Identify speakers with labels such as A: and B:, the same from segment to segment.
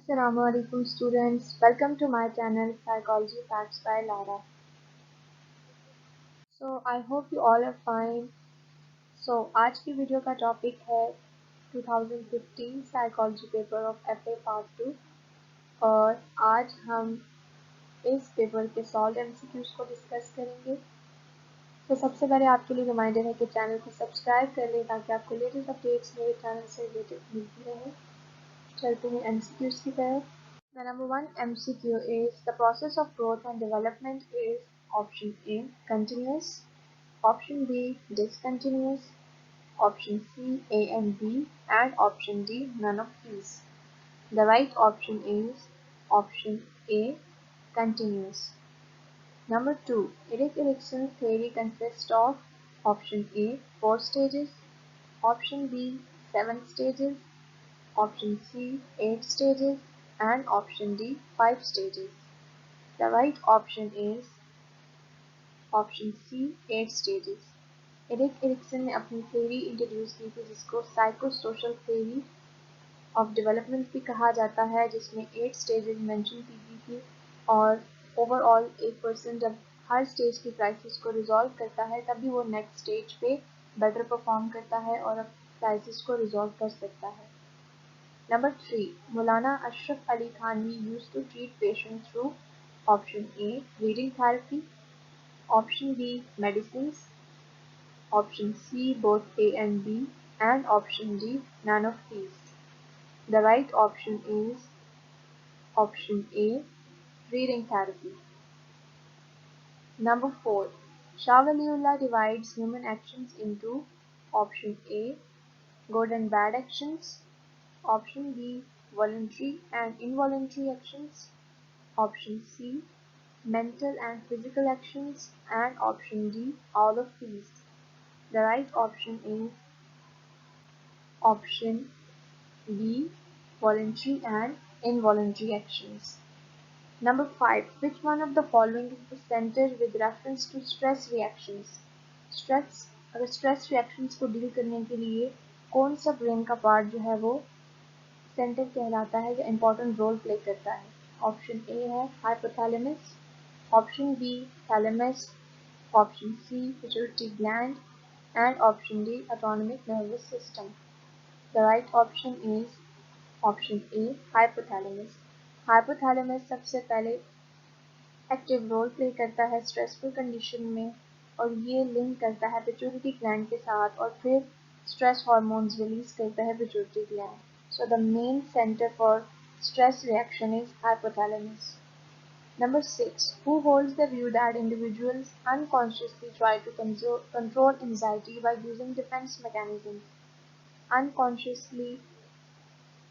A: Assalamu alaikum students, welcome to my channel Psychology Facts by Lara. So I hope you all are fine. So आज की video का topic है 2015 psychology paper of FA part 2 और आज हम इस paper के सॉल्व एमसीक्यूज को डिस्कस करेंगे। तो सबसे पहले आपके लिए रिमाइंडर है कि चैनल को सब्सक्राइब कर लें ताकि आपको लेटेस्ट अपडेट्स मेरे चैनल से रिलेटेड मिलती रहे। चलते हैं एमसीक्यूज की तरफ। The number one MCQ is the process of growth and development is option A continuous, option B discontinuous, option C A and B, and option D none of these. The right option is option A continuous. Number two, Erik Erikson's theory consists of option A 4 stages, option B 7 stages, option C 8 stages, and option D 5 stages. The right option is option C 8 stages. Erik Erikson ने अपनी theory introduce की थी जिसको psychosocial theory of development भी कहा जाता है, जिसमें 8 स्टेजेस मेंशन की गई थी और ओवरऑल एक पर्सन जब हर स्टेज की क्राइसिस को रिजॉल्व करता है तभी वो नेक्स्ट स्टेज पे बेटर परफॉर्म करता है और क्राइसिस को रिजॉल्व कर सकता है। Number 3. Maulana Ashraf Ali Thanvi used to treat patients through option A. Reading therapy, option B. Medicines, option C. Both A and B, and option D. None of these. The right option is option A. Reading therapy. Number 4. Shah Waliullah divides human actions into option A. Good and bad actions, option B. Voluntary and involuntary actions, option C. Mental and physical actions, and option D. All of these. The right option is option B. Voluntary and involuntary actions. Number 5. Which one of the following is the center with reference to stress reactions? अगर stress reactions को deal करने के लिए कौन सा brain का part जो है वो सेंटर कहलाता है या इम्पोर्टेंट रोल प्ले करता है? ऑप्शन ए है hypothalamus, option B thalamus, option C pituitary gland, and option D autonomic nervous system. The right option is option A hypothalamus. Hypothalamus सबसे पहले एक्टिव रोल प्ले करता है स्ट्रेसफुल कंडीशन में और ये लिंक करता है पिट्यूटरी ग्लैंड के साथ और फिर स्ट्रेस हार्मोन्स रिलीज करता है pituitary gland. So the main center for stress reaction is hypothalamus. Number 6. Who holds the view that individuals unconsciously try to control anxiety by using defense mechanisms? Unconsciously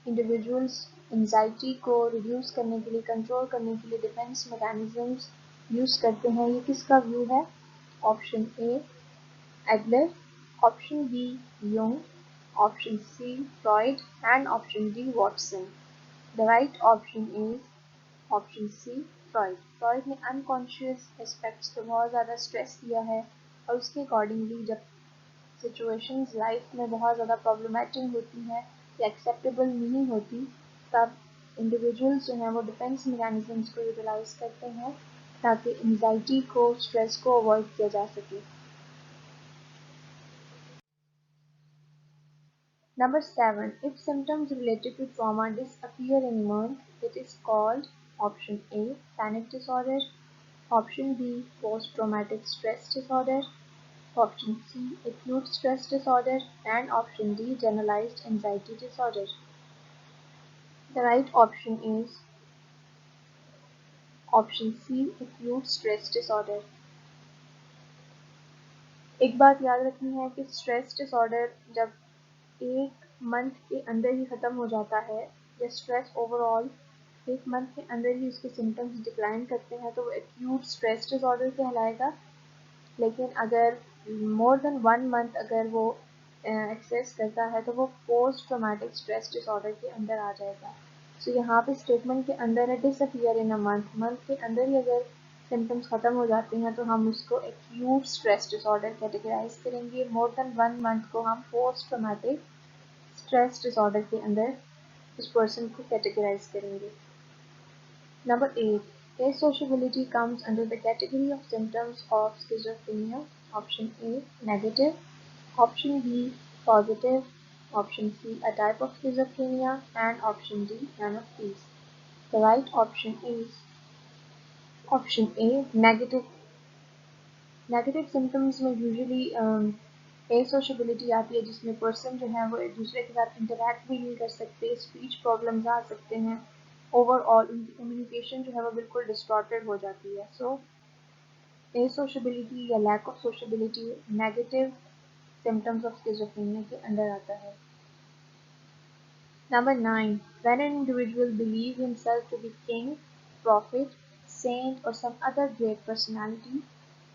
A: individuals anxiety को reduce करने के लिए control करने के लिए defence mechanisms use करते हैं. ये किसका व्यू है? Option A Adler, option B Jung, option C Freud, and option D Watson. The right option is option C Freud. Freud ने अनकॉन्शियस एस्पेक्ट्स को बहुत ज़्यादा स्ट्रेस दिया है और उसके अकॉर्डिंगली जब सिचुएशंस लाइफ में बहुत ज़्यादा प्रॉब्लमेटिक होती हैं या एक्सेप्टेबल नहीं होती तब इंडिविजुअल्स जो हैं वो डिफेंस मैकेनिज्म्स को यूटिलाइज करते हैं ताकि एंजाइटी को स्ट्रेस को अवॉइड किया जा सके. Number 7. If symptoms related to trauma disappear in a month, it is called option A panic disorder, option B post traumatic stress disorder, option C acute stress disorder, and option D generalized anxiety disorder. The right option is option C acute stress disorder. एक बात याद रखनी है कि stress disorder जब एक month के अंदर ही ख़त्म हो जाता है या स्ट्रेस ओवरऑल एक मंथ के अंदर ही उसके सिम्टम्स डिक्लाइन करते हैं तो वो एक्यूट स्ट्रेस डिसऑर्डर कहलाएगा. लेकिन अगर मोर देन 1 मंथ अगर वो एक्सेस करता है तो वो पोस्ट ट्रॉमेटिक स्ट्रेस डिसऑर्डर के अंदर आ जाएगा. सो यहाँ पे स्टेटमेंट के अंदर है disappear in a month. Month के अंदर ही अगर सिम्टम्स ख़त्म हो जाते हैं तो हम उसको एक्यूट स्ट्रेस डिसऑर्डर कैटेगराइज करेंगे. मोर देन 1 मंथ को हम पोस्ट ट्रॉमेटिक स्ट्रेस डिसऑर्डर के अंदर उस पर्सन को कैटेगराइज करेंगे। Number 8. Asociability comes under the category of symptoms of schizophrenia. Option A, negative. Option B, positive. Option C, a type of schizophrenia. And option D, none of these. The right option is option A, negative. Negative symptoms में usually एसोशियबिलिटी आती है, जिसमें person जो है वो एक दूसरे के साथ इंटरेक्ट भी नहीं कर सकते, स्पीच प्रॉब्लम्स आ सकते हैं, ओवरऑल उनकी कम्युनिकेशन जो है वो बिल्कुल डिस्टॉर्टेड हो जाती है। सो एसोशियबिलिटी या lack of sociability negative symptoms of schizophrenia के अंडर आता है। Number 9. When an individual believes himself to be king, prophet, saint, or some other great personality,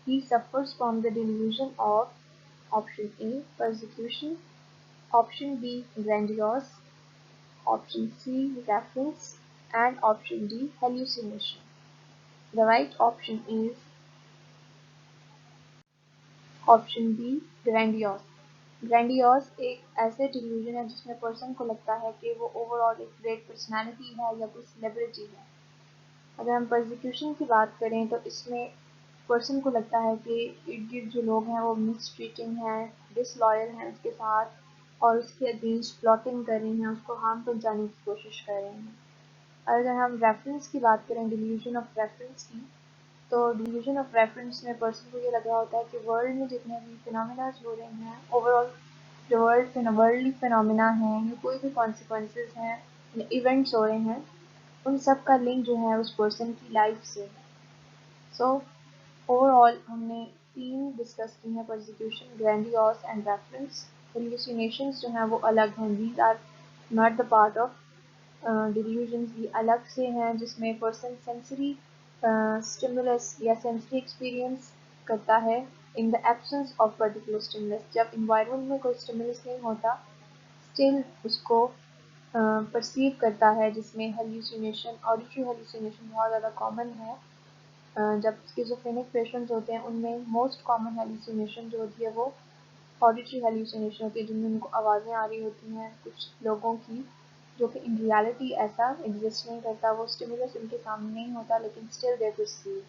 A: he suffers from the delusion of option A, persecution, option B, grandiose, option C, reference, and option D, hallucination. The right option is option B, grandiose. Grandiose एक ऐसे delusion है जिसमें person को लगता है कि वो overall एक ग्रेट पर्सनालिटी है या कोई सेलिब्रिटी है। अगर हम परसिक्यूशन की बात करें तो इसमें पर्सन को लगता है कि इर्द गिर्द जो लोग हैं वो मिसट्रीटिंग हैं, डिसलॉयल हैं उसके साथ, और उसके अगेंस्ट प्लॉटिंग कर रहे हैं, उसको हार्म पहुंचाने की कोशिश कर रहे हैं। अगर हम रेफरेंस की बात करें, डिल्यूजन ऑफ रेफरेंस की, तो डिल्यूजन ऑफ रेफरेंस में पर्सन को ये लग रहा होता है कि वर्ल्ड में जितने भी फिनोमिनाज हो रहे हैं, ओवरऑल जो वर्ल्डली फिनोमिना हैं या कोई भी कॉन्सिक्वेंसेस हैं या इवेंट्स हो रहे हैं, उन सब का लिंक जो है उस पर्सन की लाइफ से। सो ओवरऑल हमने 3 डिस्कस की हैं, persecution, grandiose and reference. Hallucinations जो हैं वो अलग हैं, these are not the part of delusions, भी अलग से हैं जिसमें पर्सन सेंसरी स्टिमुलस या सेंसरी एक्सपीरियंस करता है in the absence of particular stimulus. जब इन्वायरमेंट में कोई स्टिमुलस नहीं होता, स्टिल उसको परसीव करता है, जिसमें हेल्यूसिनेशन, ऑडिटरी हेल्यूसिनेशन बहुत ज़्यादा कॉमन है। जब स्किज़ोफ्रेनिक पेशेंट्स होते हैं उनमें मोस्ट कॉमन हेल्यूसिनेशन जो होती है वो ऑडिटरी हेल्यूसिनेशन होती है, जिनमें उनको आवाज़ें आ रही होती हैं कुछ लोगों की, जो कि इन रियलिटी ऐसा एग्जिस्ट नहीं करता, वो स्टिमुलस उनके सामने नहीं होता, लेकिन still they perceive.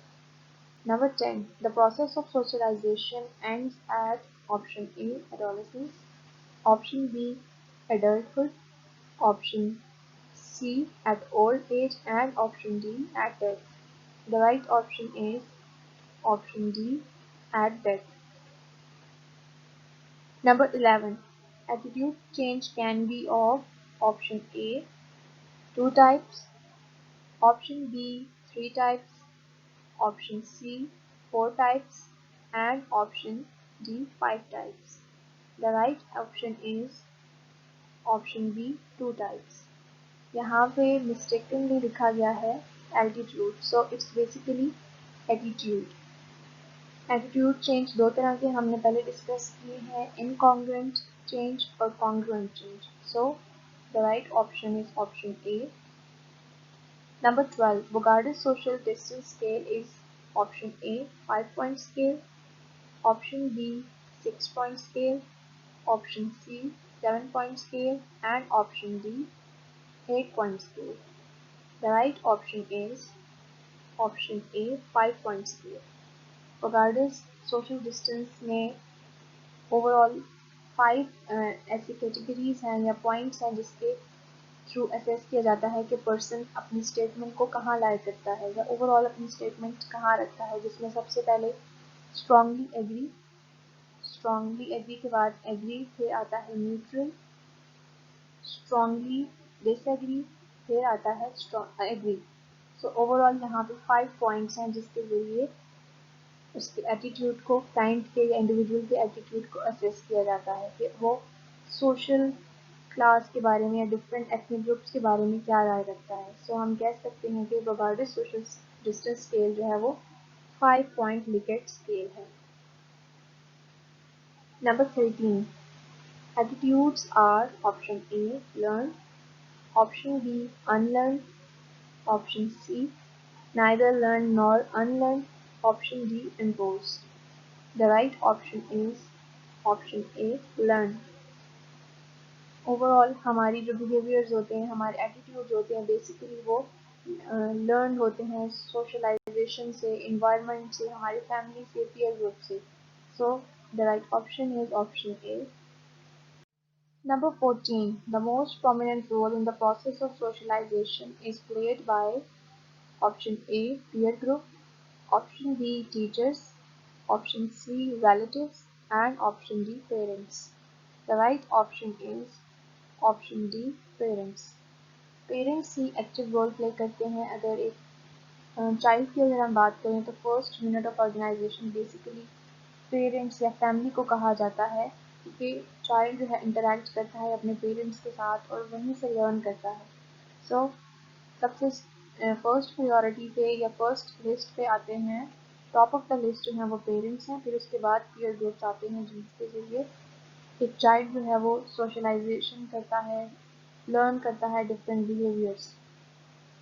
A: Number 10. The process of socialization ends at option A, adolescence, option B, adulthood, option C, at old age, and option D, at death. The right option is option D, at death. Number 11. Attitude change can be of option A, 2 types, option B, 3 types, option C, 4 types, and option D, 5 types. The right option is option B, 2 types. यहाँ पे mistakenly लिखा गया है altitude, so it's basically attitude. Attitude change दो तरह के हमने पहले डिस्कस किए हैं, इनकॉन्ग्रुएंट चेंज और congruent change. So the right option is option A. Number 12. Bogart's social distance scale is option A, 5-point scale, option B, 6-point scale, option C, 7-point scale, and option D, 8-point scale. The right option is option A, 5-point scale. Bogart's social distance में overall 5 ऐसी categories हैं या points हैं जिसके through assess किया जाता है कि पर्सन अपनी स्टेटमेंट को कहाँ लाया करता है या ओवरऑल अपनी स्टेटमेंट कहाँ रखता है, जिसमें सबसे पहले स्ट्रांगली एग्री, स्ट्रांगली एग्री के बाद एग्री, फिर आता है न्यूट्रल, स्ट्रांगली डिसएग्री, फिर आता है एग्री। सो ओवरऑल यहाँ पे 5 पॉइंट्स हैं जिसके ज़रिए उसके एटीट्यूड को, क्लाइंट के या इंडिविजुअल के एटीट्यूड को असेस किया जाता है कि वो सोशल क्लास के बारे में या डिफरेंट एथनिक ग्रुप्स के बारे में क्या राय रखता है। सो हम कह सकते हैं कि बोगार्टिस सोशल डिस्टेंस स्केल जो है वो 5 पॉइंट लिकेट स्केल है। Number 13. Attitudes are option A, learn, option B, unlearn, option C, neither learn nor unlearn, option D, imposed. The right option is option A, learn. Overall हमारी जो behaviours होते हैं, हमारे attitudes होते हैं, basically वो learn होते हैं सोशलाइजेशन से, इन्वायरमेंट से, हमारी फैमिली से, पीयर ग्रुप से. So the right option is option A. Number 14. The most prominent role in the process of socialization is played by option A. Peer group, option B. Teachers, option C. Relatives, and option D. Parents. The right option is option D. Parents. Parents ही active role play करते हैं. अगर एक child की अगर हम बात करें तो first unit of organization basically parents या फैमिली को कहा जाता है, क्योंकि चाइल्ड जो है इंटरेक्ट करता है अपने पेरेंट्स के साथ और वहीं से लर्न करता है. सो सबसे फर्स्ट प्रायोरिटी पे या फर्स्ट लिस्ट पे आते हैं, टॉप ऑफ द लिस्ट जो है वो पेरेंट्स हैं. फिर उसके बाद पीयर ग्रुप्स आते हैं जिनके ज़रिए एक चाइल्ड जो है वो सोशलाइजेशन करता है, लर्न करता है different behaviours.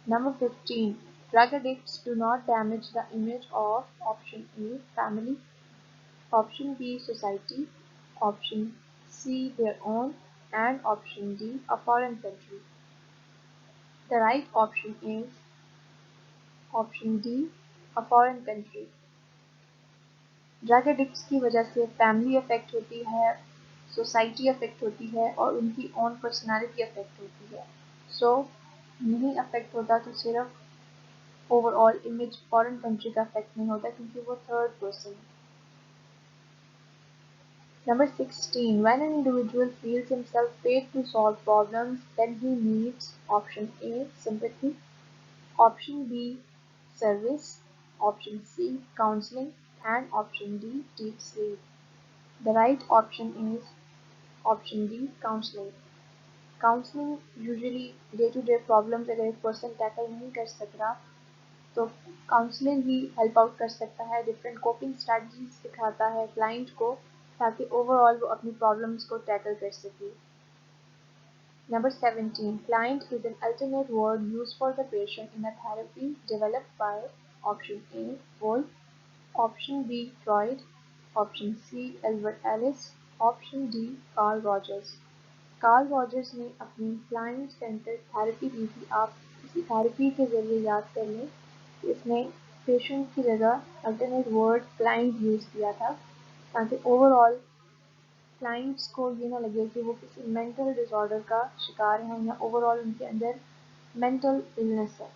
A: Number 15. Drug addicts do not damage the image of option A. Family, option B. Society, option C. Their own, and option D. A foreign country. The right option is option D. A foreign country. Drug addicts की वजह से family affect होती है, society affect होती है और उनकी own personality affect होती है. सो नहीं अफेक्ट होता तो सिर्फ ओवरऑल इमेज फॉरेन कंट्री का अफेक्ट नहीं होता, क्योंकि वो थर्ड पर्सन है. Number 16. When an individual feels himself paid to solve problems, then he needs option A. Sympathy, option B. Service, option C. Counseling, and option D. Deep sleep. The right option is option D. Counseling. Counselling usually day to day problems अगर एक person tackle नहीं कर सकता तो counselling ही help out कर सकता है, different coping strategies सिखाता है क्लाइंट को ताकि ओवरऑल वो अपनी प्रॉब्लम्स को टैकल कर सके. Number 17. Client is an alternate word used for the patient in a therapy developed by option A. Wolf, option B. Freud, option C. Albert Ellis, option D. Carl Rogers. Karl Rogers ने अपनी client centre therapy दी थी. आप इसी therapy के ज़रिए याद कर लें कि इसमें पेशेंट की जगह अल्टरनेट वर्ड क्लाइंट यूज़ किया था, ताकि ओवरऑल क्लाइंट्स को ये ना लगे कि वो किसी मेंटल डिसऑर्डर का शिकार हैं या ओवरऑल उनके अंदर मेंटल इलनेस है.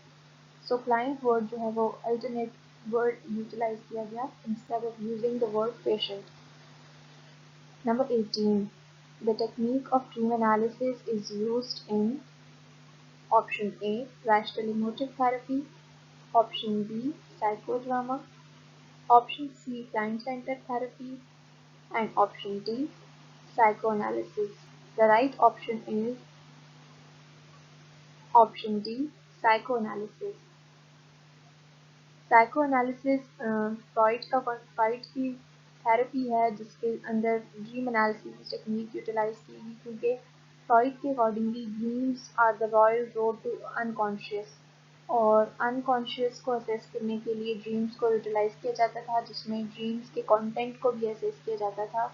A: सो क्लाइंट वर्ड जो है वो अल्टरनेट वर्ड यूटिलाइज किया गया instead of using the word patient. Number 18. The technique of dream analysis is used in option A. Rational emotive therapy, option B. Psychodrama, option C. Client-centered therapy, and option D. Psychoanalysis. The right option is option D. Psychoanalysis. Psychoanalysis Freud की therapy है जिसके अंदर dream analysis technique utilise की गई, क्योंकि Freud के accordingly dreams are the royal road to unconscious, और unconscious को असेस करने के लिए ड्रीम्स को यूटिलाइज किया जाता था, जिसमें ड्रीम्स के कंटेंट को भी असेस किया जाता था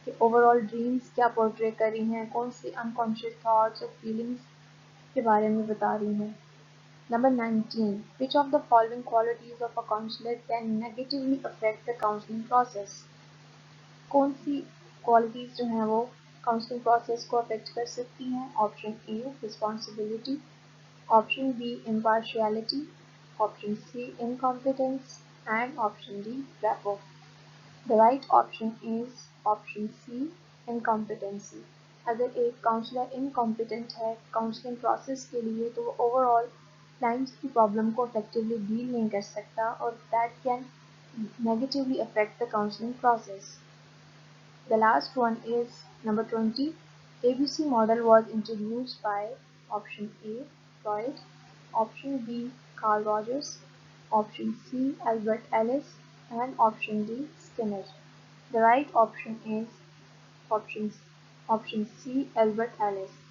A: कि ओवरऑल ड्रीम्स क्या पोर्ट्रे कर रही हैं, कौन सी अनकॉन्शियस थॉट्स और फीलिंग्स के बारे में बता रही हैं. Number 19. Which of the following qualities of a counselor can negatively affect the counseling process? कौन सी क्वालिटीज़ जो हैं वो काउंसलिंग प्रोसेस को अफेक्ट कर सकती हैं? Option A responsibility, option B impartiality, option C incompetence, and option D rapport. The right option is option C incompetency. अगर एक काउंसलर इनकॉम्पिटेंट है काउंसलिंग प्रोसेस के लिए तो वो ओवरऑल क्लाइंट्स की प्रॉब्लम को इफेक्टिवली डील नहीं कर सकता, और that can negatively affect the counseling process. The last one is number 20. ABC model was introduced by option A. Freud, option B. Carl Rogers, option C. Albert Ellis, and option D. Skinner. The right option is option option C. Albert Ellis.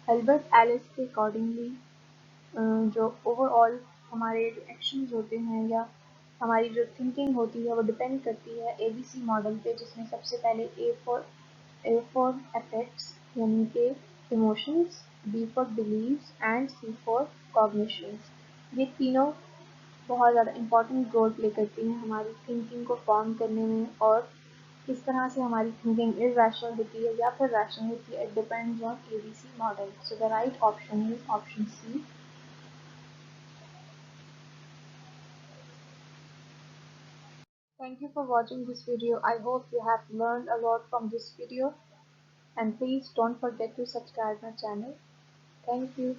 A: Albert Ellis के accordingly जो overall हमारे जो actions होते हैं या हमारी जो thinking होती है वो डिपेंड करती है एबीसी मॉडल पे, जिसमें सबसे पहले ए फॉर एफेक्ट्स, यानी कि emotions, B for beliefs and C for cognitions। ये तीनों बहुत ज़्यादा इम्पोर्टेंट रोल प्ले करती हैं हमारी थिंकिंग को फॉर्म करने में, और किस तरह से हमारी थिंकिंग इरेशनल होती है या फिर रैशनल होती है। It depends on ABC model. So the right option is option C। Thank you for watching this video. I hope you have learned a lot from this video, and please don't forget to subscribe my channel. Thank you.